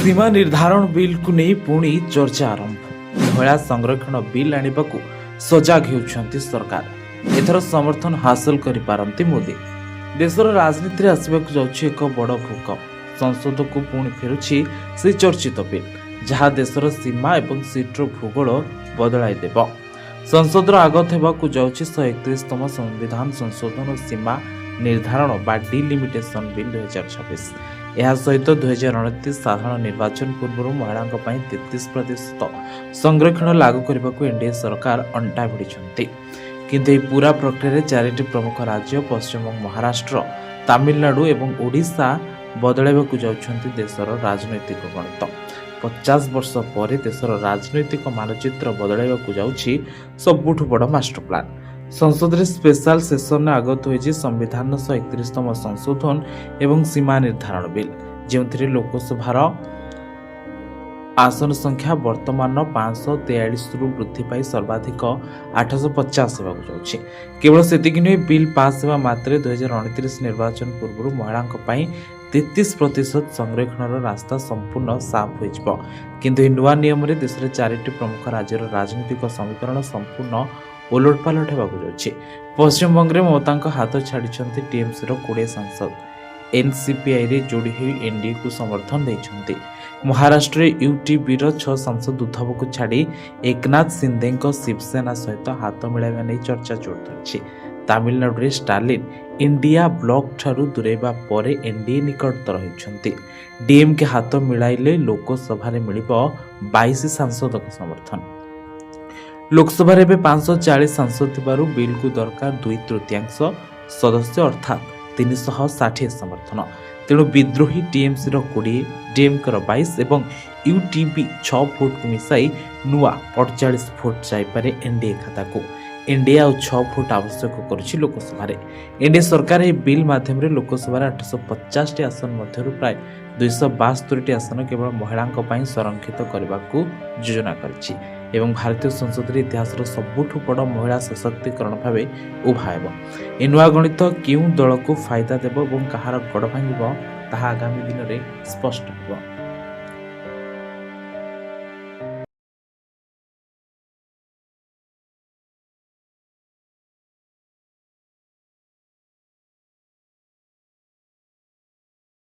सीमा निर्धारण बिल को नहीं पुणी चर्चा आरंभ। महिला संरक्षण बिल आनिबाकू सजाग हेउछंती सरकार। एथर समर्थन हासिल करि पारंती मोदी। देशर राजनीति आसबाकू जाउछि एक बड़ भूकंप। संसद को पुणी फेरुछि से चर्चित बिल, जहाँ देशर सीमा एवं सीटर भूगोल बदलाई देब। संसदर आगत हेबाकू जाउछि 131तम संविधान संशोधन सीमा निर्धारण बा डिलिमिटेशन बिल 2026। यह सहित 2029 साधारण निर्वाचन पूर्व महिला 33% संरक्षण लागू करने को एनडीए सरकार अंटा भिड़ी। किंतु यह पूरा प्रक्रिया चारिटी प्रमुख राज्य पश्चिमबंग, महाराष्ट्र, तमिलनाडु एवं ओडिशा बदलाइबाकू जाउछंती देशर राजनैतिक गणित। 50 वर्ष पर देशर राजनैतिक मानचित्र बदलाइबाकू जाउछि सबुठु बड़ मास्टर प्लान। संसद रे स्पेशल सेशन में आगत होइछि संविधान 131तम संशोधन एवं सीमा निर्धारण बिल, जो लोकसभार आसन संख्या वर्तमान 543 रु वृद्धि पाई सर्वाधिक 850 होगा जाउछि। केवल सेतिक नुहे, बिल पास हेबा मात्रे 2029 निर्वाचन पूर्व महिला 33% संरक्षण रास्ता संपूर्ण साफ हो। किंतु नुआ नियम रे देश रे चारिटी प्रमुख राज्यर राजनीतिक समीकरण संपूर्ण ओलटपालट होगा जाउछि। पश्चिमबंग रे ममता हाथ छाड़ी टीएमसी 20 सांसद एनसीपीआई रे जोड़ी हुई एनडीए को समर्थन देइछन्ति। महाराष्ट्र यूटीबी 6 सांसद उद्धव को छाड़ी एकनाथ शिंदे शिवसेना सहित हाथ मिलाइबा नहीं चर्चा जोर धरिछि। तमिलनाडु रे स्टालिन इंडिया ब्लॉक ठारू दूरेबा परे एनडीए निकटतर होइछन्ति। डीएमके हाथ मिलाइले लोकसभा रे मिलिबो 22 सांसद को समर्थन। लोकसभा रे 540 सांसद थिबारु बिल को दरकार 2/3 सदस्य अर्थात 360 समर्थन। तेणु विद्रोही टीएमसी 20, डीएमके 22 एवं यूटीबी 6 भोट को मिसाई नुआ 48 भोट जाइपारे एनडीए खाता को। एनडीए आ 6 भोट आवश्यक करुछि लोकसभा रे। एनडीए सरकार ए बिल माध्यम रे लोकसभा 850 आसन मध्यरु प्राय 272 आसन केवल महिलांक पई संरक्षित करबाकू योजना करछि एवं भारतीय संसद रे इतिहास सबुठु बड़ महिला सशक्तिकरण भाव उभा हेब। ए नुआ गणित केउं दल को फायदा देब और कहार गड़ भांगिब ताहा आगामी दिन में स्पष्ट होब।